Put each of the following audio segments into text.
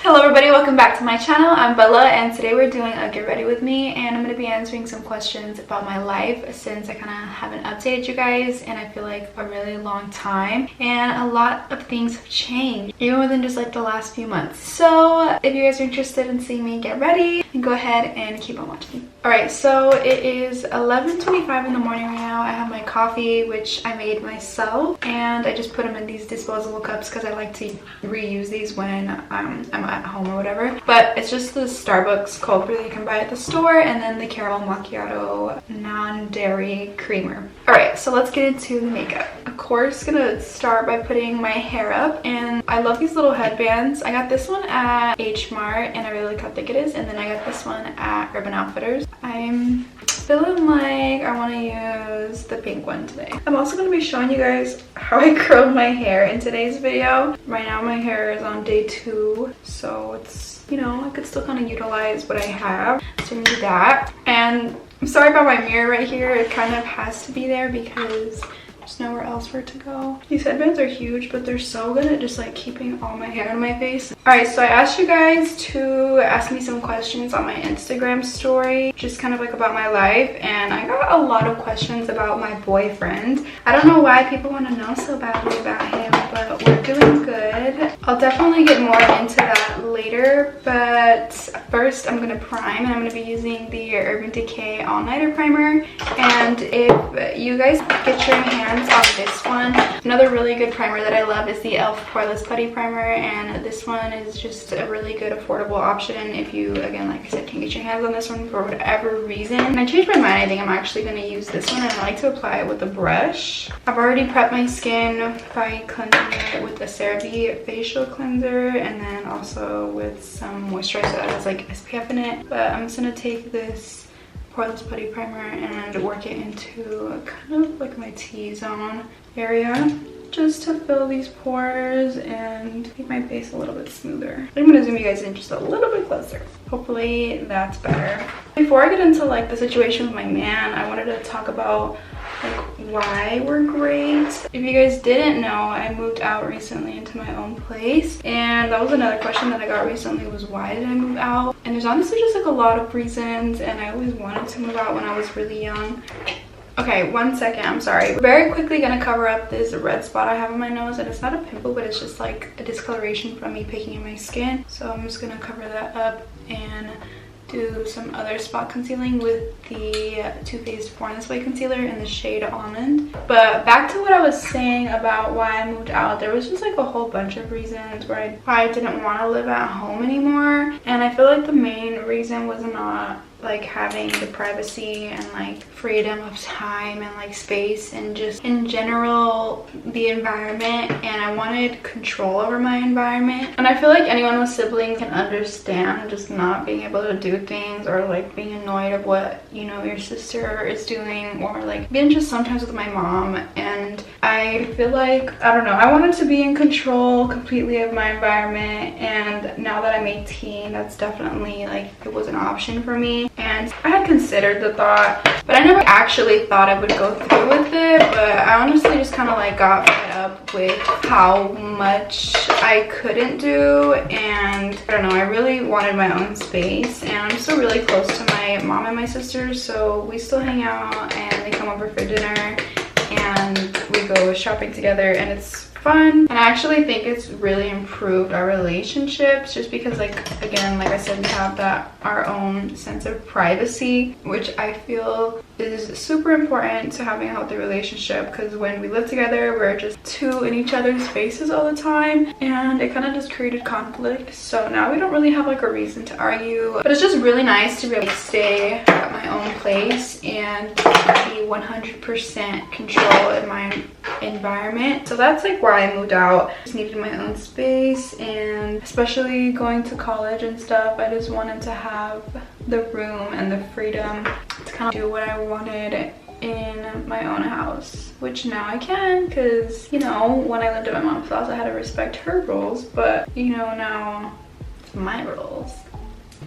Hello everybody, welcome back to my channel. I'm Bella and today we're doing a get ready with me, and I'm going to be answering some questions about my life since I kind of haven't updated you guys and I feel like a really long time, and a lot of things have changed even within just like the last few months. So if you guys are interested in seeing me get ready, go ahead and keep on watching. Alright, so it is 11:25 in the morning right now. I have my coffee, which I made myself, and I just put them in these disposable cups because I like to reuse these when I'm at home or whatever. But it's just the Starbucks cold brew that you can buy at the store, and then the caramel macchiato non-dairy creamer. Alright, so let's get into the makeup. Of course, gonna start by putting my hair up, and I love these little headbands. I got this one at H Mart and I really like how thick it is, and then I got this one at Urban Outfitters. I'm feeling like I want to use the pink one today. I'm also going to be showing you guys how I curled my hair in today's video. Right now my hair is on day 2, so it's, you know, I could still kind of utilize what I have. So I'm gonna do that. And I'm sorry about my mirror right here. It kind of has to be there because there's nowhere else for it to go. These headbands are huge, but they're so good at just like keeping all my hair in my face. Alright, so I asked you guys to ask me some questions on my Instagram story, just kind of like about my life, and I got a lot of questions about my boyfriend. I don't know why people want to know so badly about him, but we're doing good. I'll definitely get more into that later, but first I'm gonna prime, and I'm gonna be using the Urban Decay All Nighter Primer. And if you guys get your hands on this one, another really good primer that I love is the e.l.f. Poreless Putty Primer, and this one is just a really good affordable option if you, again, like I said, can get your hands on this one for whatever reason. And I changed my mind. I think I'm actually going to use this one, and I like to apply it with a brush. I've already prepped my skin by cleansing it with a CeraVe facial cleanser, and then also with some moisturizer that has like SPF in it. But I'm just going to take this Poreless Putty Primer and work it into kind of like my T-zone area, just to fill these pores and make my face a little bit smoother. I'm gonna zoom you guys in just a little bit closer. Hopefully that's better. Before I get into like the situation with my man, I wanted to talk about like why we're great. If you guys didn't know, I moved out recently into my own place, and that was another question that I got recently, was why did I move out? And there's honestly just like a lot of reasons, and I always wanted to move out when I was really young. Okay, 1 second, I'm sorry. Very quickly gonna cover up this red spot I have on my nose, and it's not a pimple, but it's just like a discoloration from me picking at my skin. So I'm just gonna cover that up and do some other spot concealing with the Too Faced Born This Way concealer in the shade Almond. But back to what I was saying about why I moved out, there was just like a whole bunch of reasons why I didn't want to live at home anymore. And I feel like the main reason was not like having the privacy and like freedom of time and like space, and just in general the environment, and I wanted control over my environment. And I feel like anyone with siblings can understand just not being able to do things, or like being annoyed of what, you know, your sister is doing, or like being just sometimes with my mom. And I feel like, I don't know, I wanted to be in control completely of my environment, and now that I'm 18, that's definitely like, it was an option for me. And I had considered the thought, but I never actually thought I would go through with it. But I honestly just kind of like got fed up with how much I couldn't do, and I don't know, I really wanted my own space. And I'm still really close to my mom and my sisters, so we still hang out and they come over for dinner and we go shopping together, and it's fun. And I actually think it's really improved our relationships, just because, like, again, like I said, we have that our own sense of privacy, which I feel is super important to having a healthy relationship, because when we live together, we're just two in each other's faces all the time, and it kind of just created conflict. So now we don't really have like a reason to argue, but it's just really nice to be able to stay at my own place and be 100% control in my environment. So that's like why I moved out. I just needed my own space, and especially going to college and stuff, I just wanted to have the room and the freedom to kind of do what I wanted in my own house, which now I can, because, you know, when I lived at my mom's house, I had to respect her rules, but, you know, now it's my rules.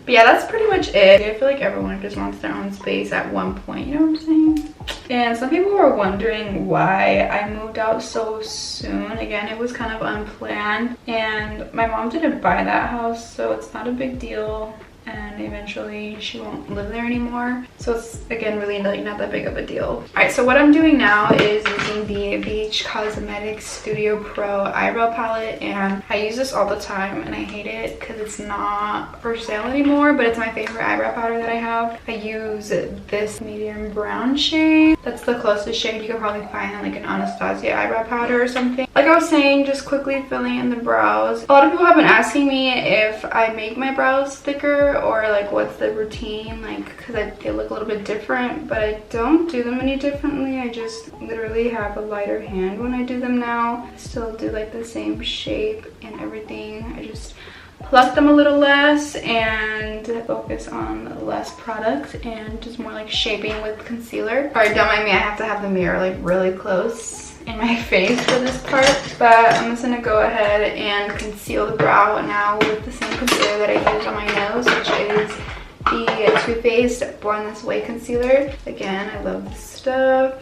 But yeah, that's pretty much it. I feel like everyone just wants their own space at one point, you know what I'm saying? And some people were wondering why I moved out so soon. Again, it was kind of unplanned, and my mom didn't buy that house, so it's not a big deal. And eventually she won't live there anymore, so it's again really like not that big of a deal. All right, so what I'm doing now is using the Beach Cosmetics Studio Pro eyebrow palette, and I use this all the time and I hate it because it's not for sale anymore, but it's my favorite eyebrow powder that I have. I use this medium brown shade. That's the closest shade you could probably find in like an Anastasia eyebrow powder or something. Like I was saying, just quickly filling in the brows. A lot of people have been asking me if I make my brows thicker or like what's the routine, like because they look a little bit different, but I don't do them any differently. I just literally have a lighter hand when I do them now. I still do like the same shape and everything. I just pluck them a little less and focus on less product and just more like shaping with concealer. All right, don't mind me, I have to have the mirror like really close in my face for this part, but I'm just gonna go ahead and conceal the brow now with the same concealer that I use on my nose, which is the Too Faced Born This Way concealer. Again, I love this stuff.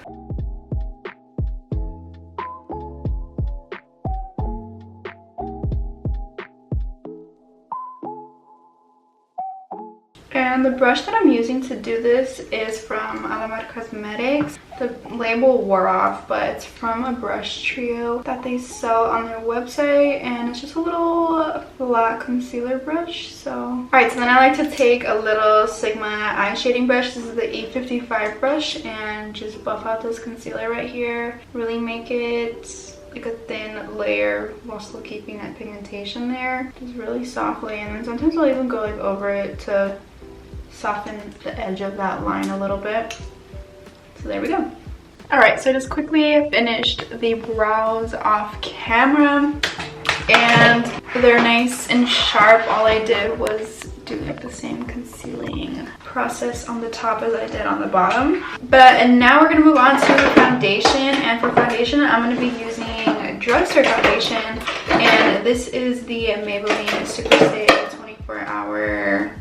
And the brush that I'm using to do this is from Eyeliner Cosmetics. The label wore off, but it's from a brush trio that they sell on their website, and it's just a little flat concealer brush. So alright, so then I like to take a little Sigma eye shading brush. This is the E55 brush, and just buff out this concealer right here. Really make it like a thin layer while still keeping that pigmentation there, just really softly. And then sometimes I'll even go like over it to soften the edge of that line a little bit. So there we go. All right, so I just quickly finished the brows off camera, and they're nice and sharp. All I did was do like the same concealing process on the top as I did on the bottom. And now we're gonna move on to foundation, and for foundation I'm gonna be using drugstore foundation, and this is the Maybelline Super Stay 24-hour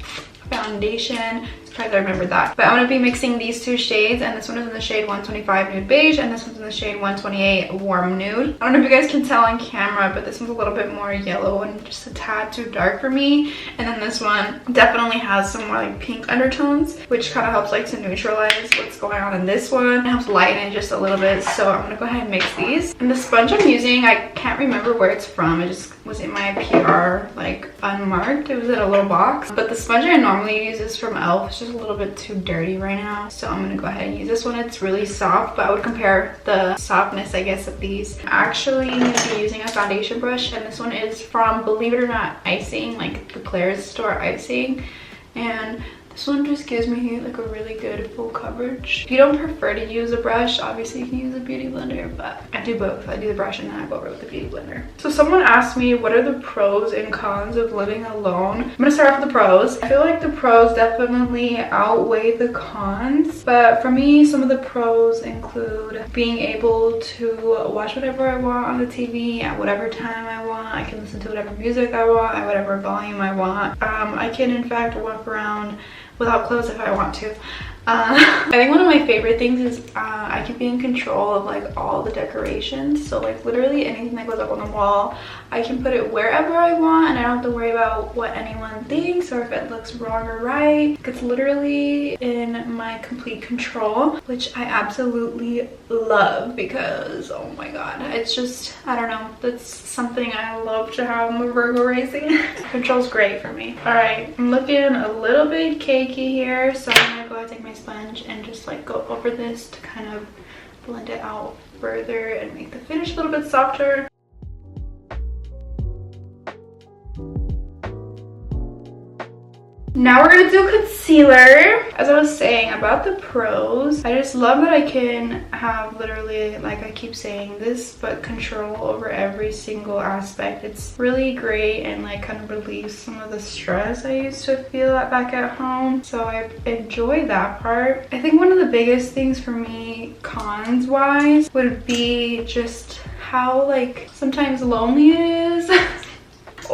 foundation. Surprised I remembered that. But I'm going to be mixing these two shades, and this one is in the shade 125 Nude Beige, and this one's in the shade 128 Warm Nude. I don't know if you guys can tell on camera, but this one's a little bit more yellow and just a tad too dark for me. And then this one definitely has some more like pink undertones, which kind of helps like to neutralize what's going on in this one. It helps lighten it just a little bit. So I'm going to go ahead and mix these. And the sponge I'm using, I can't remember where it's from. It just was in my PR like unmarked. It was in a little box. But the sponge I normally use is from e.l.f. It's just a little bit too dirty right now, so I'm gonna go ahead and use this one. It's really soft, but I would compare the softness, I guess, of these. I'm actually gonna be using a foundation brush, and this one is from, believe it or not, Icing, like the Claire's store Icing, and this one just gives me like a really good full coverage. If you don't prefer to use a brush, obviously you can use a beauty blender, but I do both. I do the brush and then I go over with the beauty blender. So someone asked me, what are the pros and cons of living alone? I'm gonna start off with the pros. I feel like the pros definitely outweigh the cons, but for me, some of the pros include being able to watch whatever I want on the TV at whatever time I want. I can listen to whatever music I want at whatever volume I want. I can in fact walk around without clothes if I want to. I think one of my favorite things is I can be in control of like all the decorations. So like literally anything that goes up on the wall, I can put it wherever I want, and I don't have to worry about what anyone thinks or if it looks wrong or right. It's literally in my complete control, which I absolutely love because, oh my god, it's just, I don't know, that's something I love to have. I'm a Virgo rising. Control's great for me. All right, I'm looking a little bit cakey here, so I'm gonna go ahead and take my sponge and just like go over this to kind of blend it out further and make the finish a little bit softer. Now we're gonna do concealer. As I was saying about the pros, I just love that I can have literally, like I keep saying this, but control over every single aspect. It's really great and like kind of relieves some of the stress I used to feel back at home. So I enjoy that part. I think one of the biggest things for me, cons wise, would be just how like sometimes lonely it is.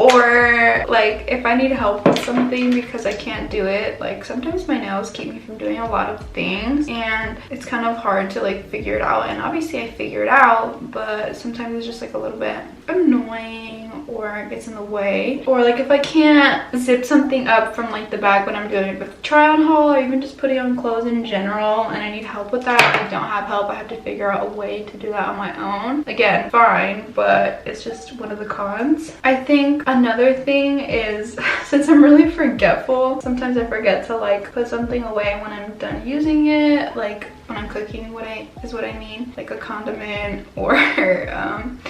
or like if I need help with something because I can't do it. Like sometimes my nails keep me from doing a lot of things and it's kind of hard to like figure it out, and obviously I figure it out, but sometimes it's just like a little bit annoying or it gets in the way. Or like if I can't zip something up from like the back when I'm doing it with the try on haul, or even just putting on clothes in general, and I need help with that, I don't have help, I have to figure out a way to do that on my own. Again, fine, but it's just one of the cons. I think another thing is since I'm really forgetful, sometimes I forget to like put something away when I'm done using it, like when I'm cooking, what I mean, like a condiment or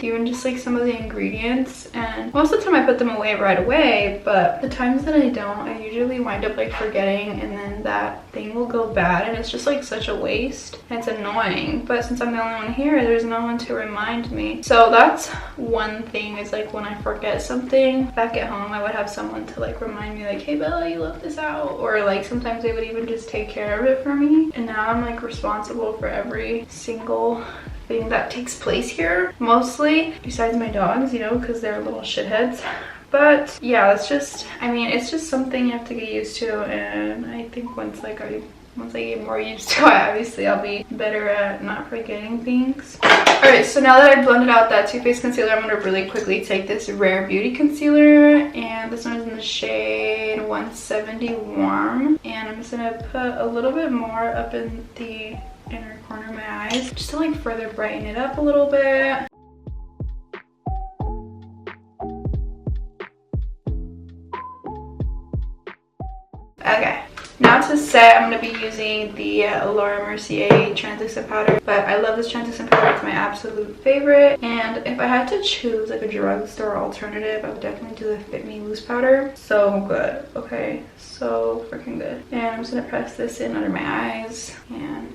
even just like some of the ingredients, and most of the time I put them away right away, but the times that I don't, I usually wind up like forgetting, and then that thing will go bad and it's just like such a waste and it's annoying. But since I'm the only one here, there's no one to remind me. So that's one thing, is like when I forget something back at home, I would have someone to like remind me, like, hey Bella, you left this out, or like sometimes they would even just take care of it for me. And now I'm like responsible for every single thing that takes place here, mostly besides my dogs, you know, because they're little shitheads. But yeah, it's just, I mean, it's just something you have to get used to, and I think once I get more used to it, obviously I'll be better at not forgetting things. Alright, so now that I've blended out that Too Faced concealer, I'm going to really quickly take this Rare Beauty concealer, and this one is in the shade 170 Warm, and I'm just going to put a little bit more up in the inner corner of my eyes just to like further brighten it up a little bit. Okay, now to set, I'm going to be using the Laura Mercier translucent powder, but I love this translucent powder. It's my absolute favorite, and if I had to choose like a drugstore alternative, I would definitely do the Fit Me loose powder. So good. Okay, so freaking good. And I'm just going to press this in under my eyes and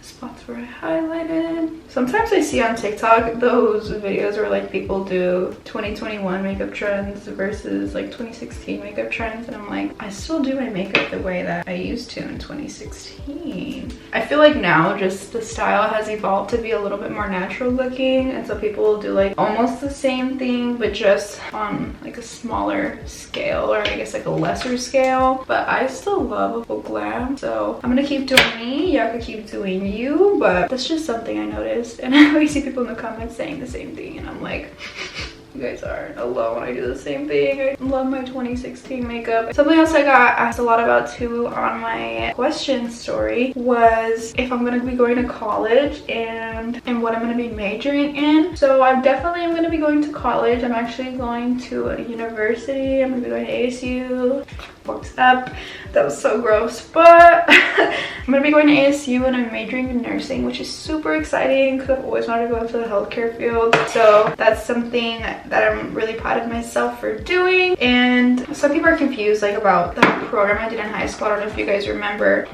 spots where I highlighted. Sometimes I see on TikTok those videos where like people do 2021 makeup trends versus like 2016 makeup trends, and I'm like, I still do my makeup the way that I used to in 2016. I feel like now just the style has evolved to be a little bit more natural looking, and so people will do like almost the same thing but just on like a smaller scale, or I guess like a lesser scale. But I still love a full glam, so I'm gonna keep doing me. Y'all can keep doing you, but that's just something I noticed, and I always see people in the comments saying the same thing, and I'm like, you guys aren't alone. I do the same thing. I love my 2016 makeup. Something else I got asked a lot about too on my question story was if I'm going to be going to college and what I'm going to be majoring in. So I definitely am going to be going to college. I'm actually going to a university. I'm going to be going to ASU. Forks up. That was so gross, but I'm gonna be going to ASU and I'm majoring in nursing, which is super exciting because I've always wanted to go into the healthcare field. So that's something that I'm really proud of myself for doing. And some people are confused like about the program I did in high school. I don't know if you guys remember,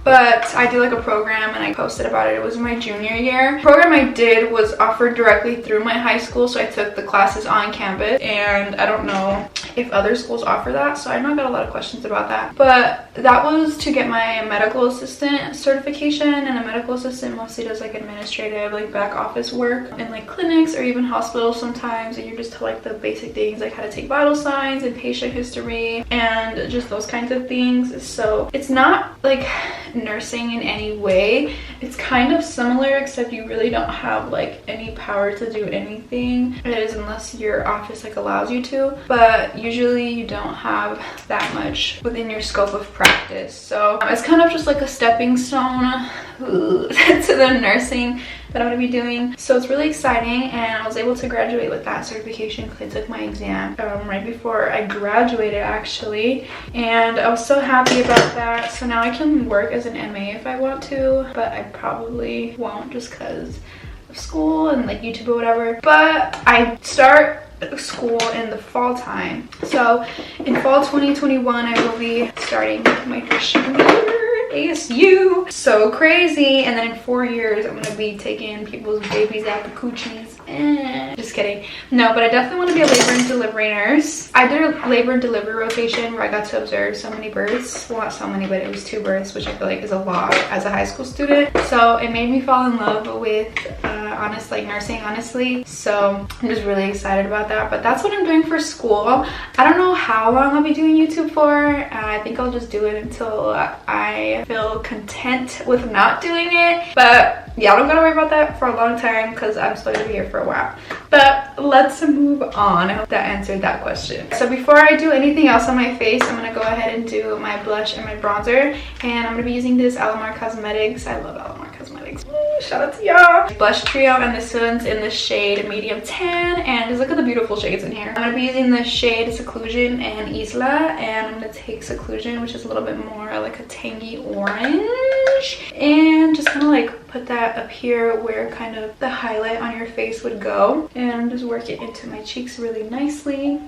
but I did like a program and I posted about it. It was my junior year. The program I did was offered directly through my high school, so I took the classes on campus, and I don't know if other schools offer that, so I know I got a lot of questions about that. But that was to get my medical assistant certification, and a medical assistant mostly does like administrative, like back office work in like clinics or even hospitals sometimes, and you're just taught like the basic things like how to take vital signs and patient history and just those kinds of things. So it's not like nursing in any way. It's kind of similar, except you really don't have like any power to do anything. It is unless your office like allows you to, but usually you don't have that much within your scope of practice. So it's kind of just like a stepping stone to the nursing that I'm going to be doing. So it's really exciting, and I was able to graduate with that certification because I took my exam right before I graduated actually, and I was so happy about that. So now I can work as an MA if I want to, but I probably won't just because of school and like YouTube or whatever. But I start school in the fall time, so in fall 2021 I will be starting my freshman year ASU. So crazy. And then in 4 years I'm gonna be taking people's babies out the coochies. Just kidding. No, but I definitely want to be a labor and delivery nurse. I did a labor and delivery rotation where I got to observe so many births. Well, not so many, but it was 2 births, which I feel like is a lot as a high school student. So it made me fall in love with honest, like nursing, honestly. So I'm just really excited about that. But that's what I'm doing for school. I don't know how long I'll be doing YouTube for. I think I'll just do it until I feel content with not doing it. But y'all don't gotta worry about that for a long time because I'm still gonna be here for a while. But let's move on. I hope that answered that question. So before I do anything else on my face, I'm gonna go ahead and do my blush and my bronzer. And I'm gonna be using this Eyeliner Cosmetics. I love Eyeliner Cosmetics. Shout out to y'all. Blush trio, and this one's in the shade medium tan. And just look at the beautiful shades in here. I'm gonna be using the shade Seclusion and Isla, and I'm gonna take Seclusion, which is a little bit more like a tangy orange, and just kind of like put that up here where kind of the highlight on your face would go, and just work it into my cheeks really nicely.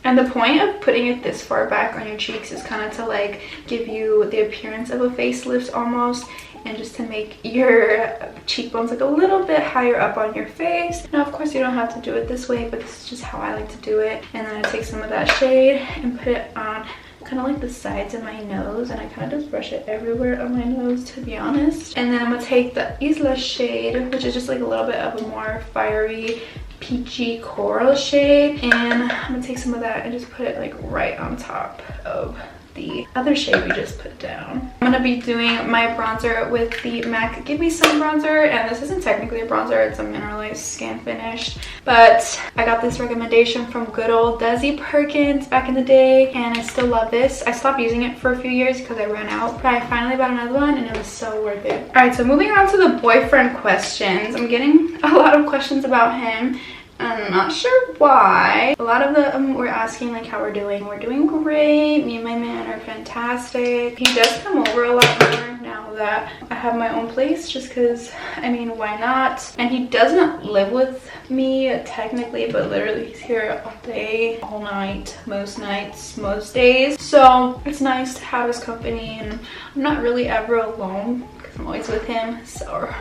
And the point of putting it this far back on your cheeks is kind of to like give you the appearance of a facelift almost, and just to make your cheekbones like a little bit higher up on your face. Now of course you don't have to do it this way, but this is just how I like to do it. And then I take some of that shade and put it on kind of like the sides of my nose, and I kind of just brush it everywhere on my nose, to be honest. And then I'm gonna take the Isla shade, which is just like a little bit of a more fiery peachy coral shade, and I'm gonna take some of that and just put it like right on top of the other shade we just put down. I'm gonna be doing my bronzer with the MAC Give Me Some bronzer, and this isn't technically a bronzer, it's a mineralized skin finish, but I got this recommendation from good old Desi Perkins back in the day, and I still love this. I stopped using it for a few years because I ran out, but I finally bought another one and it was so worth it. All right, so moving on to the boyfriend questions. I'm getting a lot of questions about him. I'm not sure why. A lot of them were asking like how we're doing. We're doing great. Me and my man are fantastic. He does come over a lot more now that I have my own place, just because, I mean, why not? And he doesn't live with me technically, but literally he's here all day, all night, most nights, most days. So it's nice to have his company, and I'm not really ever alone because I'm always with him. So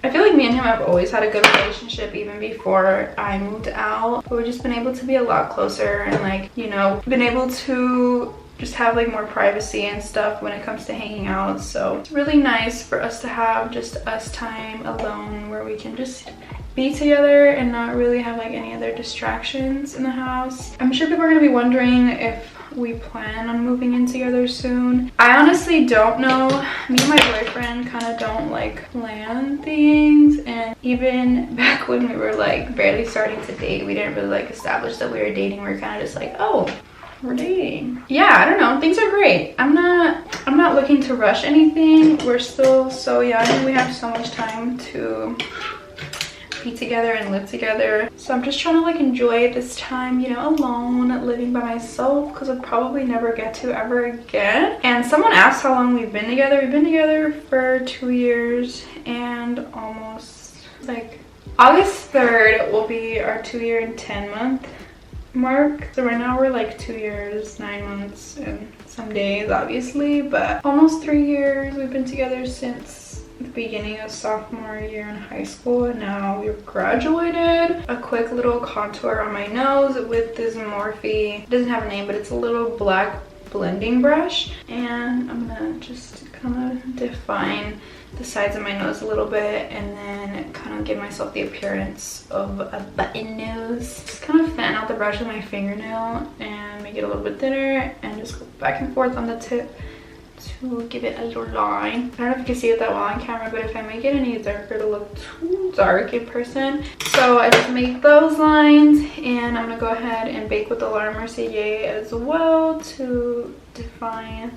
I feel like me and him have always had a good relationship even before I moved out. But we've just been able to be a lot closer, and like, you know, been able to just have like more privacy and stuff when it comes to hanging out. So it's really nice for us to have just us time alone where we can just be together and not really have like any other distractions in the house. I'm sure people are gonna be wondering if we plan on moving in together soon. I honestly don't know. Me and my boyfriend kind of don't like plan things, and even back when we were like barely starting to date, we didn't really like establish that we were dating. We were kind of just like, oh, we're dating. Yeah, I don't know, things are great. I'm not looking to rush anything. We're still so young and we have so much time to be together and live together. So I'm just trying to like enjoy this time, you know, alone, living by myself, because I'll probably never get to ever again. And someone asked how long we've been together. We've been together for 2 years and almost, like, August 3rd will be our 2-year and 10-month mark. So right now we're like 2 years, 9 months and some days, obviously, but almost 3 years. We've been together since the beginning of sophomore year in high school, and now we've graduated. A quick little contour on my nose with this Morphe, it doesn't have a name, but it's a little black blending brush, and I'm gonna just kind of define the sides of my nose a little bit, and then kind of give myself the appearance of a button nose. Just kind of fan out the brush with my fingernail and make it a little bit thinner, and just go back and forth on the tip to give it a little line. I don't know if you can see it that well on camera, but if I make it any darker, it'll look too dark in person. So I just make those lines, and I'm gonna go ahead and bake with the Laura Mercier as well to define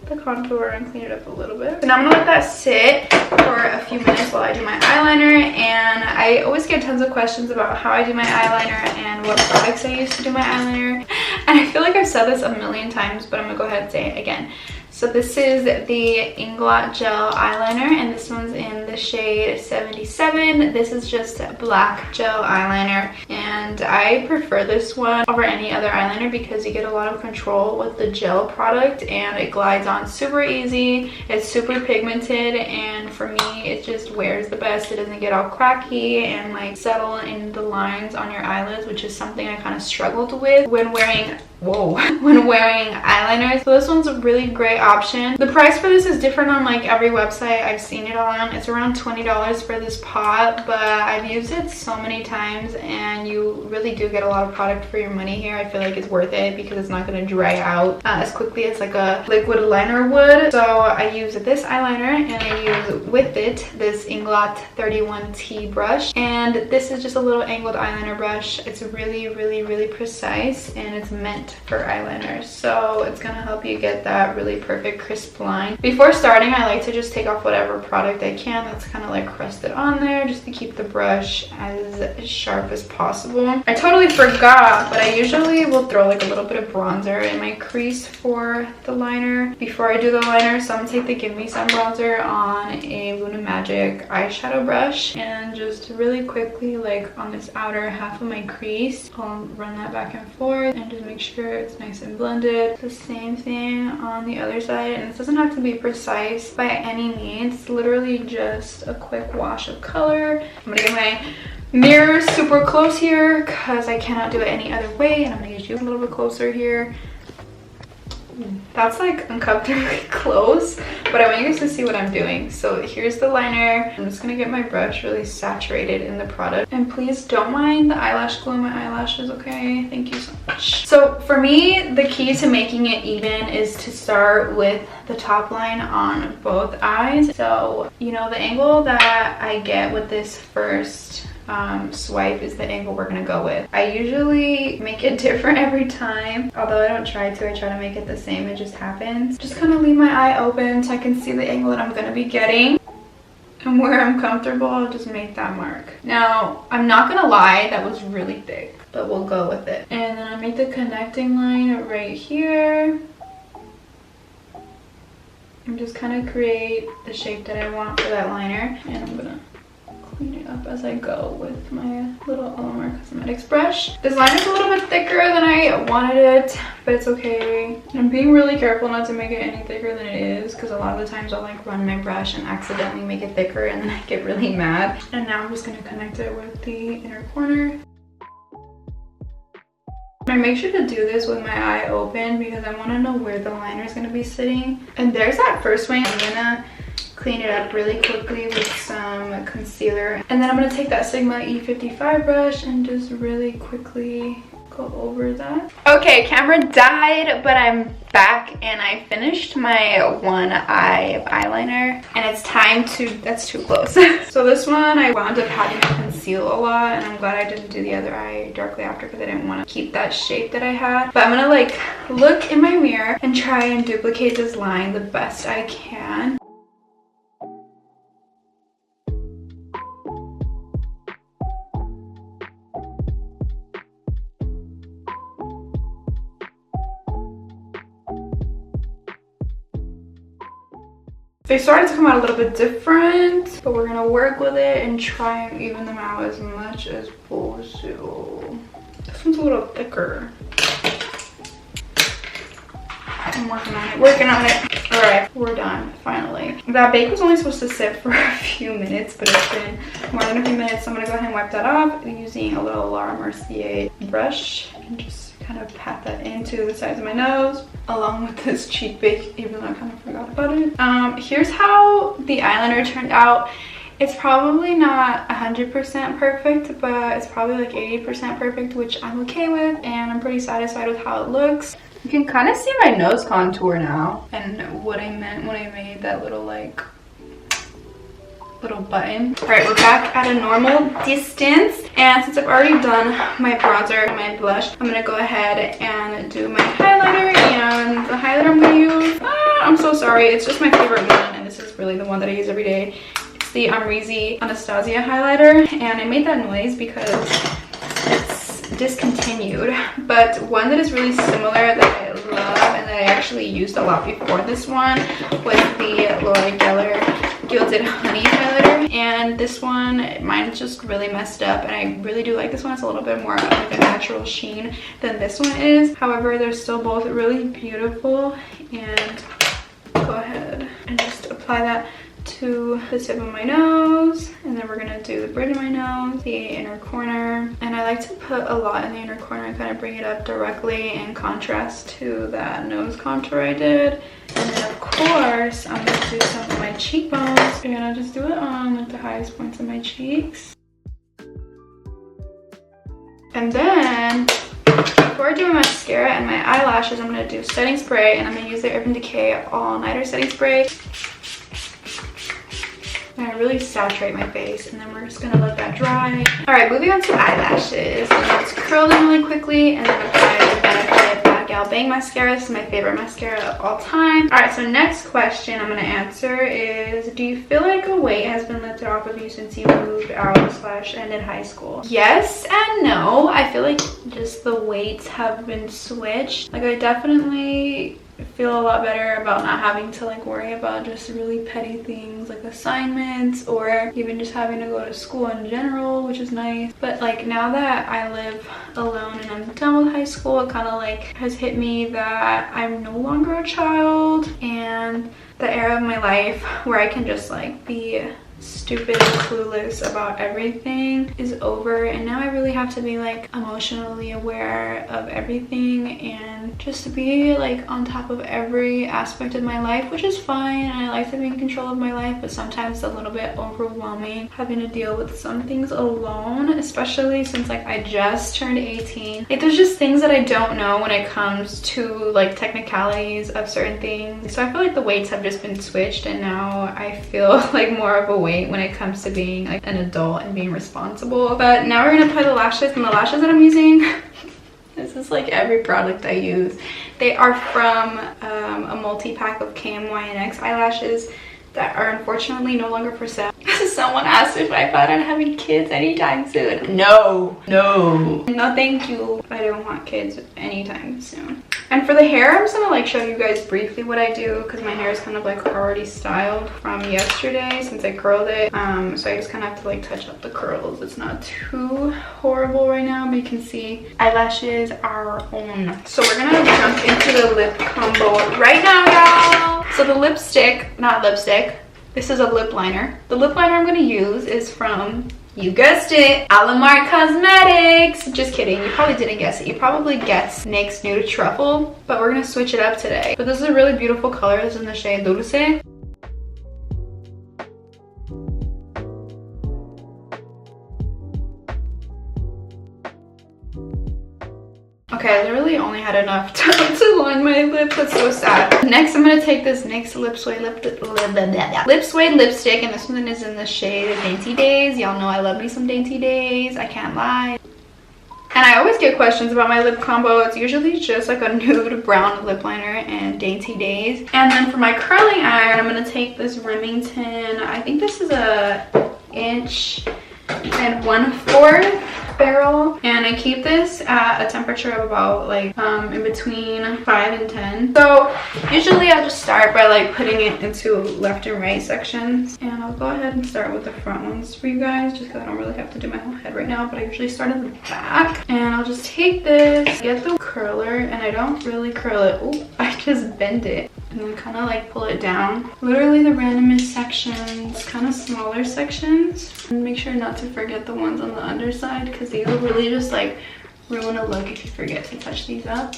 the contour and clean it up a little bit. And I'm gonna let that sit for a few minutes while I do my eyeliner. And I always get tons of questions about how I do my eyeliner and what products I use to do my eyeliner. And I feel like I've said this a million times, but I'm gonna go ahead and say it again. So this is the Inglot Gel Eyeliner, and this one's in the shade 77. This is just black gel eyeliner, and I prefer this one over any other eyeliner because you get a lot of control with the gel product, and it glides on super easy. It's super pigmented, and for me, it just wears the best. It doesn't get all cracky and like settle in the lines on your eyelids, which is something I kind of struggled with when wearing whoa, when wearing eyeliner. So this one's a really great option. The price for this is different on like every website I've seen it on. It's around $20 for this pot, but I've used it so many times and you really do get a lot of product for your money here. I feel like it's worth it because it's not going to dry out as quickly as like a liquid liner would. So I use this eyeliner and I use with it this Inglot 31T brush, and this is just a little angled eyeliner brush. It's really precise and it's meant for eyeliner, so it's gonna help you get that really perfect crisp line. Before starting, I like to just take off whatever product I can that's kind of like crusted on there, just to keep the brush as sharp as possible. I totally forgot, but I usually will throw like a little bit of bronzer in my crease for the liner before I do the liner. So I'm gonna take the Give Me Some bronzer on a Luna Magic eyeshadow brush and just really quickly, like on this outer half of my crease, I'll run that back and forth and just make sure it's nice and blended. The same thing on the other side, and this doesn't have to be precise by any means. It's literally just a quick wash of color. I'm gonna get my mirror super close here because I cannot do it any other way, and I'm gonna get you a little bit closer here. That's like uncomfortably close, but I want you guys to see what I'm doing. So here's the liner. I'm just gonna get my brush really saturated in the product, and please don't mind the eyelash glue on my eyelashes, okay? Thank you so much. So for me, the key to making it even is to start with the top line on both eyes. So you know, the angle that I get with this first swipe is the angle we're gonna go with. I usually make it different every time, although I don't try to. I try to make it the same, it just happens. Just kind of leave my eye open so I can see the angle that I'm gonna be getting, and where I'm comfortable, I'll just make that mark. Now, I'm not gonna lie, that was really thick, but we'll go with it. And then I make the connecting line right here and just kind of create the shape that I want for that liner, and I'm gonna clean it up as I go with my little Element Cosmetics brush. This liner's a little bit thicker than I wanted it, but it's okay. I'm being really careful not to make it any thicker than it is, because a lot of the times I'll like run my brush and accidentally make it thicker and then I get really mad. And now I'm just gonna connect it with the inner corner. I make sure to do this with my eye open because I want to know where the liner is going to be sitting. And there's that first wing. I'm gonna clean it up really quickly with some concealer, and then I'm going to take that Sigma E55 brush and just really quickly go over that. Okay, camera died, but I'm back and I finished my one eye of eyeliner, and it's time to, that's too close. So this one I wound up having to conceal a lot, and I'm glad I didn't do the other eye directly after because I didn't want to keep that shape that I had. But I'm gonna like look in my mirror and try and duplicate this line the best I can. They started to come out a little bit different, but we're gonna work with it and try and even them out as much as possible. This one's a little thicker. I'm working on it. All right, we're done, finally. That bake was only supposed to sit for a few minutes, but it's been more than a few minutes. So I'm gonna go ahead and wipe that off using a little Laura Mercier brush and just kind of pat that into the sides of my nose, along with this cheek bake, even though I kind of forgot about it. Here's how the eyeliner turned out. It's probably not 100% perfect, but it's probably like 80% perfect, which I'm okay with, and I'm pretty satisfied with how it looks. You can kind of see my nose contour now, and what I meant when I made that little like little button. All right, we're back at a normal distance, and since I've already done my bronzer and my blush, I'm gonna go ahead and do my highlighter. And the highlighter I'm gonna use, I'm so sorry, it's just my favorite one, and this is really the one that I use every day. It's the Amrezy Anastasia highlighter, and I made that noise because it's discontinued, but one that is really similar that I love and that I actually used a lot before this one was the Laura Geller Gilded Honey highlighter. And this one, mine is just really messed up, and I really do like this one. It's a little bit more like a natural sheen than this one is. However, they're still both really beautiful, and go ahead and just apply that to the tip of my nose, and then we're gonna do the bridge of my nose, the inner corner, and I like to put a lot in the inner corner and kind of bring it up directly in contrast to that nose contour I did. And then of course I'm gonna do some of my cheekbones, and I'll just do it on like the highest points of my cheeks. And then before I do my mascara and my eyelashes, I'm gonna do setting spray, and I'm gonna use the Urban Decay All Nighter setting spray. And I really saturate my face, and then we're just gonna let that dry. All right, moving on to eyelashes. Let's curl them really quickly, and then apply the Benefit Bad Gal Bang Mascara. This is my favorite mascara of all time. All right, so next question I'm gonna answer is, do you feel like a weight has been lifted off of you since you moved out / ended high school? Yes and no. I feel like just the weights have been switched. Like I definitely feel a lot better about not having to like worry about just really petty things like assignments or even just having to go to school in general, which is nice. But like now that I live alone and I'm done with high school, it kind of like has hit me that I'm no longer a child, and the era of my life where I can just like be stupid and clueless about everything is over, and now I really have to be like emotionally aware of everything and just to be like on top of every aspect of my life, which is fine, and I like to be in control of my life, but sometimes it's a little bit overwhelming having to deal with some things alone, especially since like I just turned 18. Like there's just things that I don't know when it comes to like technicalities of certain things, so I feel like the weights have just been switched, and now I feel like more of a weight when it comes to being like an adult and being responsible. But now we're gonna apply the lashes, and the lashes that I'm using this is like every product I use. They are from a multi-pack of KMYNX eyelashes that are unfortunately no longer for sale. Someone asked if I plan on having kids anytime soon. No thank you. I don't want kids anytime soon. And for the hair, I'm just gonna like show you guys briefly what I do, because my hair is kind of like already styled from yesterday since I curled it. So I just kind of have to like touch up the curls. It's not too horrible right now, but you can see eyelashes are on. So we're gonna jump into the lip combo right now, y'all. So the lipstick, not lipstick, this is a lip liner. The lip liner I'm gonna use is from, you guessed it, Eyeliner Cosmetics. Just kidding, you probably didn't guess it. You probably guessed NYX Nude Truffle, but we're gonna switch it up today. But this is a really beautiful color. This is in the shade Dulce. Okay, I literally only had enough time to line my lips. That's so sad. Next, I'm gonna take this NYX Lip Suede lipstick, and this one is in the shade Dainty Days. Y'all know I love me some Dainty Days. I can't lie. And I always get questions about my lip combo. It's usually just like a nude brown lip liner and Dainty Days. And then for my curling iron, I'm gonna take this Remington. I think this is a 1 1/4" barrel, and I keep this at a temperature of about like in between 5 and 10. So usually I'll just start by like putting it into left and right sections, and I'll go ahead and start with the front ones for you guys just because I don't really have to do my whole head right now, but I usually start in the back. And I'll just take this, get the curler, and I don't really curl it. Oh, I just bend it and then kind of like pull it down. Literally the randomest sections, kind of smaller sections, and make sure not to forget the ones on the underside, because these will really just like ruin a look if you forget to touch these up.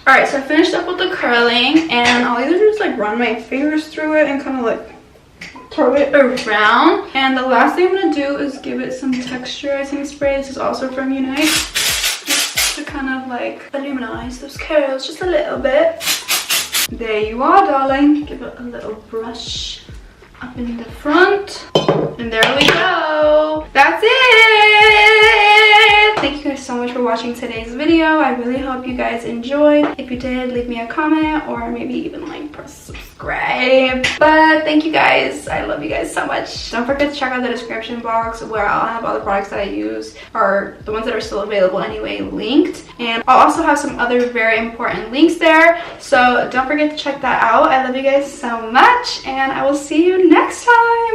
Alright, so I finished up with the curling, and I'll either just like run my fingers through it and kind of like throw it around. And the last thing I'm going to do is give it some texturizing spray. This is also from Unite. Just to kind of like illuminize those curls just a little bit. There you are, darling. Give it a little brush up in the front. And there we go. That's it. Thank you guys so much for watching today's video. I really hope you guys enjoyed. If you did, leave me a comment or maybe even like press subscribe. Great. But thank you guys. I love you guys so much. Don't forget to check out the description box where I'll have all the products that I use, or the ones that are still available anyway, linked. And I'll also have some other very important links there. So don't forget to check that out. I love you guys so much, and I will see you next time.